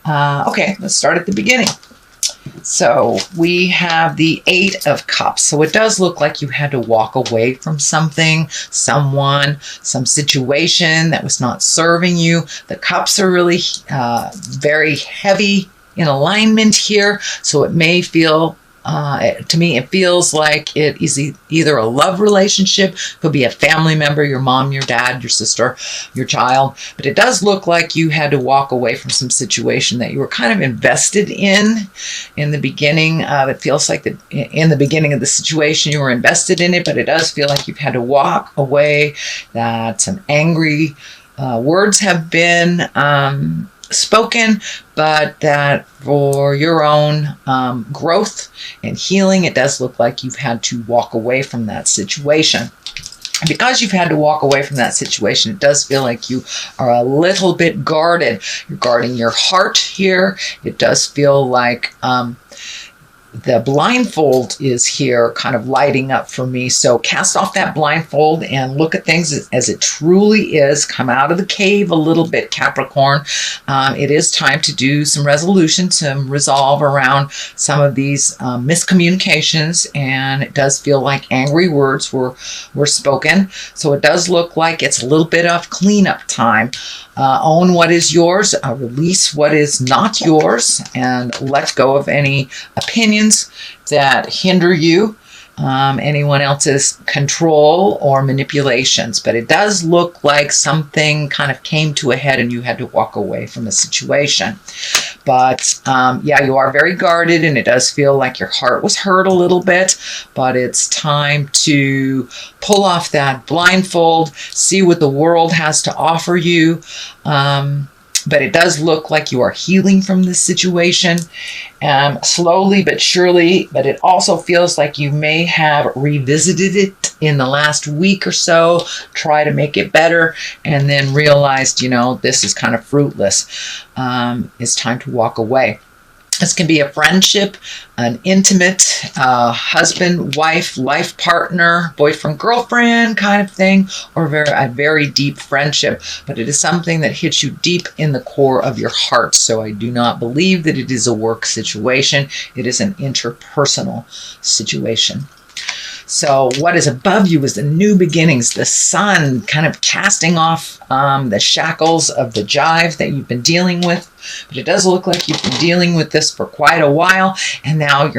Okay, let's start at the beginning. So we have the Eight of Cups. So it does look like you had to walk away from something, someone, some situation that was not serving you. The cups are really very heavy in alignment here. So it may feel, to me, it feels like it is either a love relationship, could be a family member, your mom, your dad, your sister, your child. But it does look like you had to walk away from some situation that you were kind of invested in the beginning. It feels like in the beginning of the situation you were invested in it, but it does feel like you've had to walk away, that some angry words have been spoken, but that for your own growth and healing, it does look like you've had to walk away from that situation. And because you've had to walk away from that situation, it does feel like you are a little bit guarded. You're guarding your heart here. It does feel like the blindfold is here kind of lighting up for me. So cast off that blindfold and look at things as it truly is. Come out of the cave a little bit, Capricorn. It is time to do some resolution, some resolve around some of these miscommunications. And it does feel like angry words were spoken. So it does look like it's a little bit of cleanup time. Own what is yours, release what is not yours, and let go of any opinions that hinder you, anyone else's control or manipulations. But it does look like something kind of came to a head and you had to walk away from the situation. But yeah, you are very guarded, and it does feel like your heart was hurt a little bit, but it's time to pull off that blindfold, see what the world has to offer you. But it does look like you are healing from this situation, slowly but surely. But it also feels like you may have revisited it in the last week or so, try to make it better, and then realized, this is kind of fruitless. It's time to walk away. This can be a friendship, an intimate husband, wife, life partner, boyfriend, girlfriend kind of thing, or a very deep friendship. But it is something that hits you deep in the core of your heart. So I do not believe that it is a work situation. It is an interpersonal situation. So what is above you is the new beginnings, the sun kind of casting off the shackles of the jive that you've been dealing with. But it does look like you've been dealing with this for quite a while, and now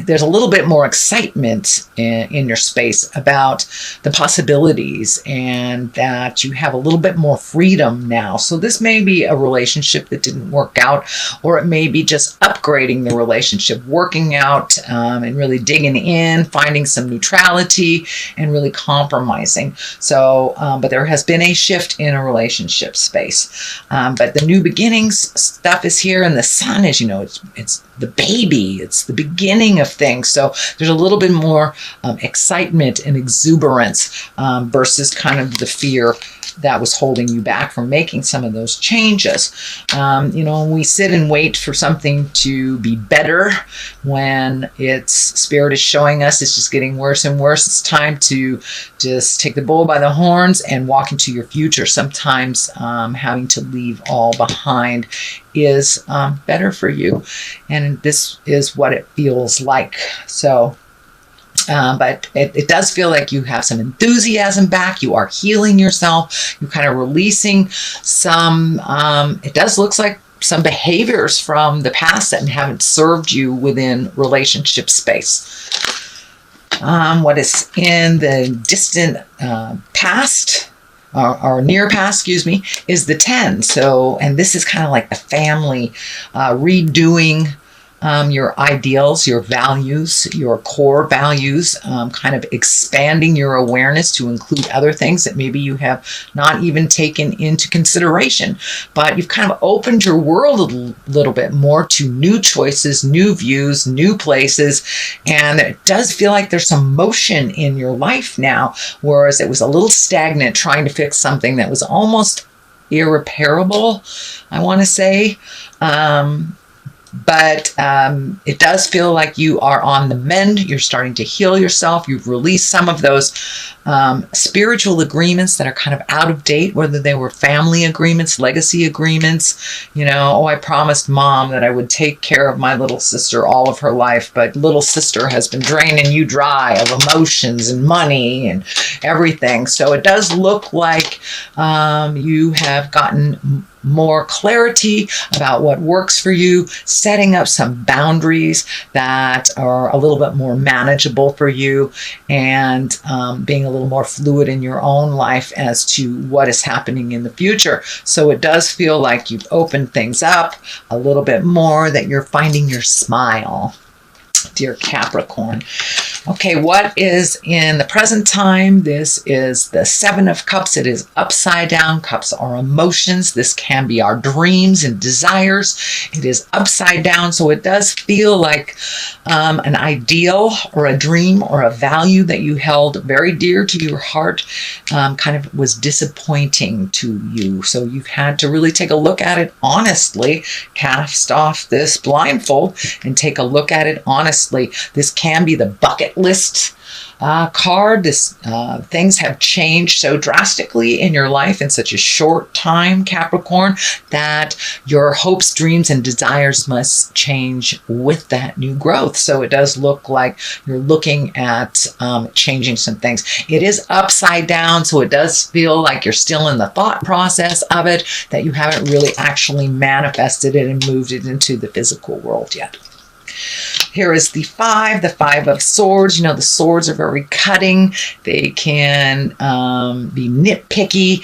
there's a little bit more excitement in your space about the possibilities, and that you have a little bit more freedom now. So this may be a relationship that didn't work out, or it may be just upgrading the relationship, working out and really digging in, finding some neutrality and really compromising. So, but there has been a shift in a relationship space. But the new beginnings stuff is here, and the sun is, it's the baby, it's the beginning of things. So there's a little bit more excitement and exuberance versus kind of the fear that was holding you back from making some of those changes. When we sit and wait for something to be better, when its spirit is showing us it's just getting worse and worse, it's time to just take the bull by the horns and walk into your future. Sometimes having to leave all behind is better for you, and this is what it feels like. So but it does feel like you have some enthusiasm back. You are healing yourself. You're kind of releasing some, it does look like some behaviors from the past that haven't served you within relationship space. What is in the distant past, or near past, is the 10. So, and this is kind of like the family redoing your ideals, your values, your core values, kind of expanding your awareness to include other things that maybe you have not even taken into consideration. But you've kind of opened your world a little bit more to new choices, new views, new places. And it does feel like there's some motion in your life now, whereas it was a little stagnant trying to fix something that was almost irreparable, I want to say. But it does feel like you are on the mend. You're starting to heal yourself. You've released some of those spiritual agreements that are kind of out of date, whether they were family agreements, legacy agreements. You know, oh, I promised mom that I would take care of my little sister all of her life, but little sister has been draining you dry of emotions and money and everything. So it does look like you have gotten more clarity about what works for you, setting up some boundaries that are a little bit more manageable for you, and being a little more fluid in your own life as to what is happening in the future. So it does feel like you've opened things up a little bit more, that you're finding your smile, dear Capricorn. Okay, what is in the present time? This is the Seven of Cups. It is upside down. Cups are emotions. This can be our dreams and desires. It is upside down, so it does feel like an ideal or a dream or a value that you held very dear to your heart kind of was disappointing to you. So you've had to really take a look at it honestly, cast off this blindfold and take a look at it honestly. This can be the bucket list card. Things have changed so drastically in your life in such a short time, Capricorn, that your hopes, dreams, and desires must change with that new growth. So it does look like you're looking at changing some things. It is upside down, so it does feel like you're still in the thought process of it, that you haven't really actually manifested it and moved it into the physical world yet. Here is the Five of Swords. You know, the swords are very cutting. They can be nitpicky.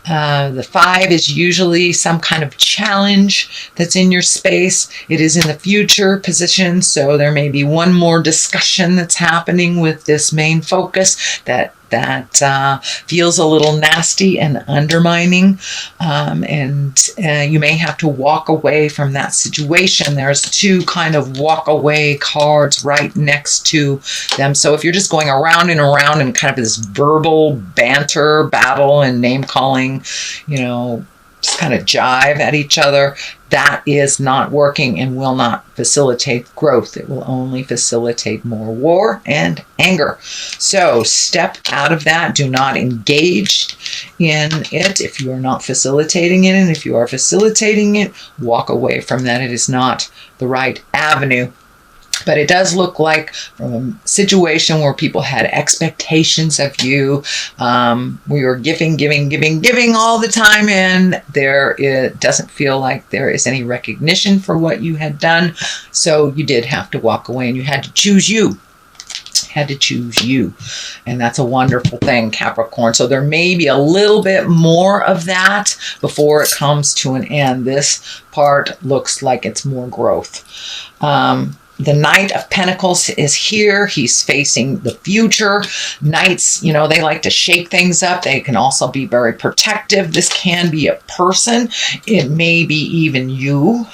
The Five is usually some kind of challenge that's in your space. It is in the future position, so there may be one more discussion that's happening with this main focus that feels a little nasty and undermining, and you may have to walk away from that situation. There's two kind of walk away cards right next to them. So if you're just going around and around in kind of this verbal banter, battle, and name calling, you know, just kind of jive at each other, that is not working and will not facilitate growth. It will only facilitate more war and anger. So step out of that. Do not engage in it if you are not facilitating it. And if you are facilitating it, walk away from that. It is not the right avenue. But it does look like from a situation where people had expectations of you, we were giving all the time, and it doesn't feel like there is any recognition for what you had done. So you did have to walk away, and you had to choose you. And that's a wonderful thing, Capricorn. So there may be a little bit more of that before it comes to an end. This part looks like it's more growth. The Knight of Pentacles is here. He's facing the future. Knights, you know, they like to shake things up. They can also be very protective. This can be a person. It may be even you.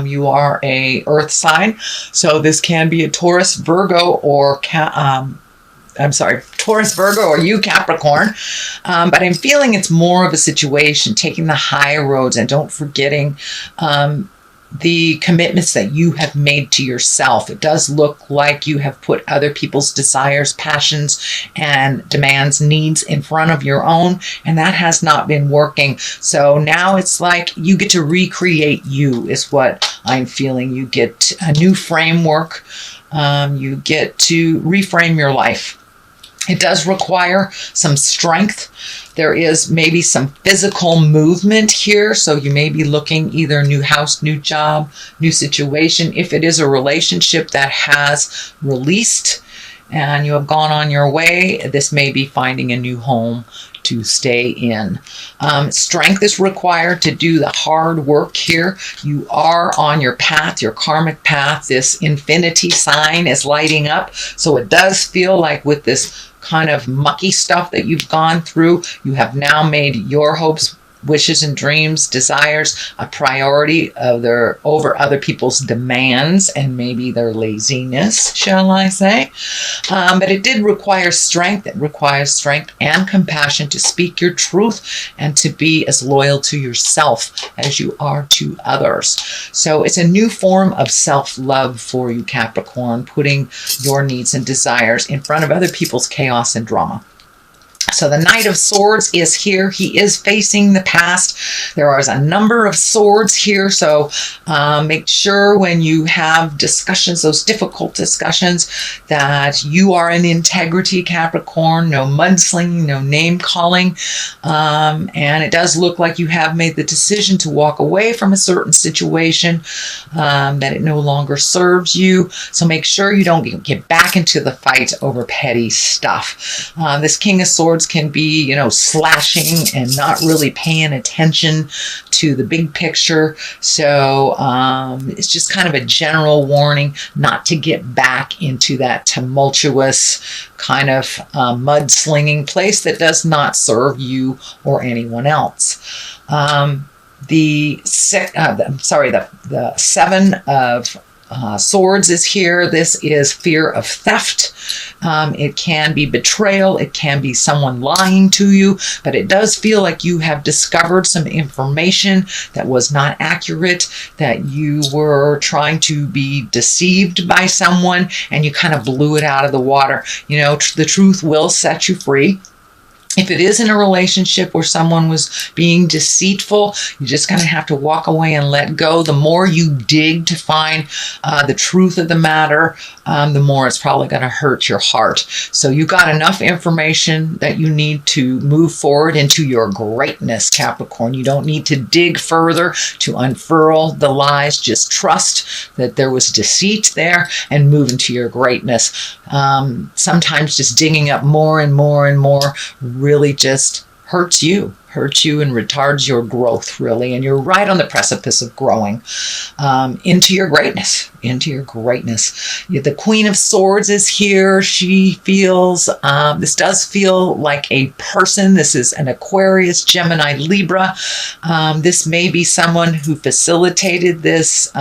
You are a earth sign. So this can be a Taurus, Virgo, or Taurus, Virgo, or you, Capricorn. But I'm feeling it's more of a situation, taking the high roads and don't forgetting the commitments that you have made to yourself. It does look like you have put other people's desires, passions, and demands, needs in front of your own, and that has not been working. So now it's like you get to recreate you, is what I'm feeling. You get a new framework. You get to reframe your life. It does require some strength. There is maybe some physical movement here. So you may be looking either new house, new job, new situation. If it is a relationship that has released and you have gone on your way, this may be finding a new home to stay in. Strength is required to do the hard work here. You are on your path, your karmic path. This infinity sign is lighting up. So it does feel like with this kind of mucky stuff that you've gone through, you have now made your hopes, wishes and dreams, desires, a priority over other people's demands and maybe their laziness, shall I say. But it did require strength. It requires strength and compassion to speak your truth and to be as loyal to yourself as you are to others. So it's a new form of self-love for you, Capricorn, putting your needs and desires in front of other people's chaos and drama. So the Knight of Swords is here. He is facing the past. There is a number of swords here. So make sure when you have discussions, those difficult discussions, that you are in integrity, Capricorn. No mudslinging, no name calling. And it does look like you have made the decision to walk away from a certain situation, that it no longer serves you. So make sure you don't get back into the fight over petty stuff. This King of Swords can be, slashing and not really paying attention to the big picture. So it's just kind of a general warning not to get back into that tumultuous kind of mudslinging place that does not serve you or anyone else. The Seven of Swords is here. This is fear of theft. It can be betrayal. It can be someone lying to you, but it does feel like you have discovered some information that was not accurate, that you were trying to be deceived by someone and you kind of blew it out of the water. The truth will set you free. If it is in a relationship where someone was being deceitful, you just kind of have to walk away and let go. The more you dig to find the truth of the matter, the more it's probably going to hurt your heart. So you got enough information that you need to move forward into your greatness, Capricorn. You don't need to dig further to unfurl the lies. Just trust that there was deceit there and move into your greatness. Sometimes just digging up more and more and more really just hurts you and retards your growth, really. And you're right on the precipice of growing into your greatness, The Queen of Swords is here. She feels, this does feel like a person. This is an Aquarius, Gemini, Libra. This may be someone who facilitated this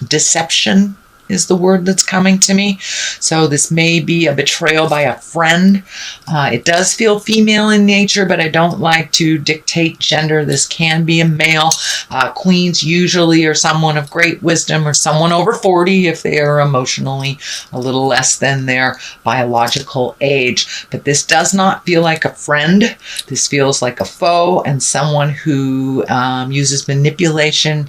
deception is the word that's coming to me. So this may be a betrayal by a friend. It does feel female in nature, but I don't like to dictate gender. This can be a male. Queens usually are someone of great wisdom or someone over 40 if they are emotionally a little less than their biological age. But this does not feel like a friend. This feels like a foe and someone who uses manipulation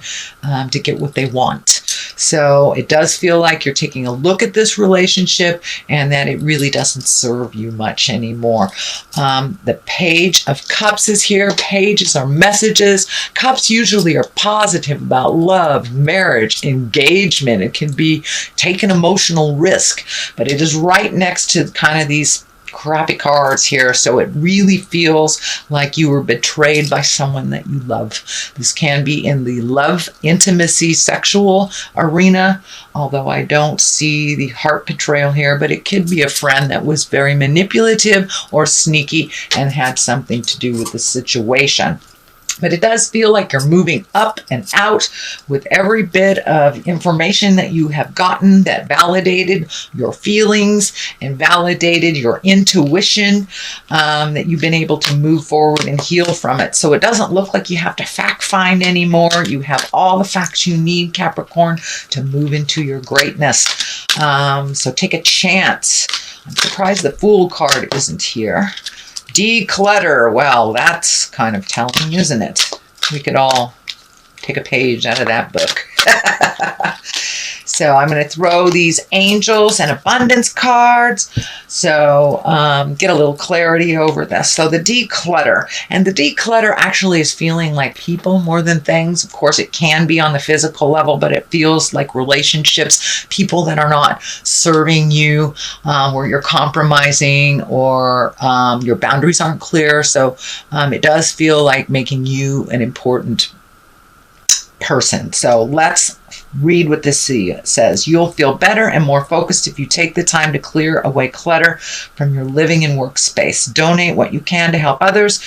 to get what they want. So it does feel like you're taking a look at this relationship and that it really doesn't serve you much anymore. The Page of Cups is here. Pages are messages. Cups usually are positive about love, marriage, engagement. It can be take an emotional risk, but it is right next to kind of these crappy cards here, so it really feels like you were betrayed by someone that you love. This can be in the love, intimacy, sexual arena, although I don't see the heart betrayal here, but it could be a friend that was very manipulative or sneaky and had something to do with the situation. But it does feel like you're moving up and out with every bit of information that you have gotten that validated your feelings and validated your intuition, that you've been able to move forward and heal from it. So it doesn't look like you have to fact find anymore. You have all the facts you need, Capricorn, to move into your greatness. So take a chance. I'm surprised the Fool card isn't here. Declutter. Well, that's kind of telling, isn't it? We could all take a page out of that book. So I'm going to throw these angels and abundance cards. So get a little clarity over this. So the declutter. And the declutter actually is feeling like people more than things. Of course, it can be on the physical level, but it feels like relationships, people that are not serving you, where you're compromising or your boundaries aren't clear. So it does feel like making you an important person. So let's read what this says. You'll feel better and more focused if you take the time to clear away clutter from your living and workspace. Donate what you can to help others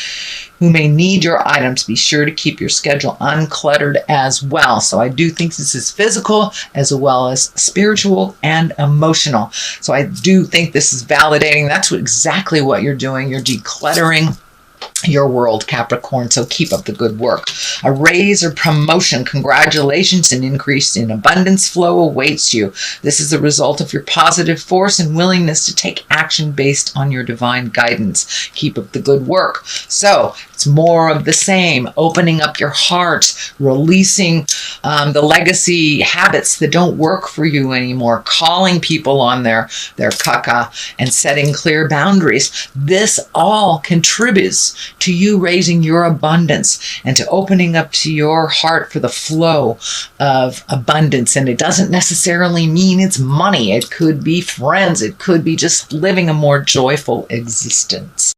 who may need your items. Be sure to keep your schedule uncluttered as well. So I do think this is physical as well as spiritual and emotional. So I do think this is validating. That's exactly what you're doing. You're decluttering your world, Capricorn. So keep up the good work. A raise or promotion, congratulations, and increase in abundance flow awaits you. This is the result of your positive force and willingness to take action based on your divine guidance. Keep up the good work. So it's more of the same, opening up your heart, releasing the legacy habits that don't work for you anymore, calling people on their caca, and setting clear boundaries. This all contributes to you raising your abundance and to opening up to your heart for the flow of abundance. And it doesn't necessarily mean it's money. It could be friends. It could be just living a more joyful existence.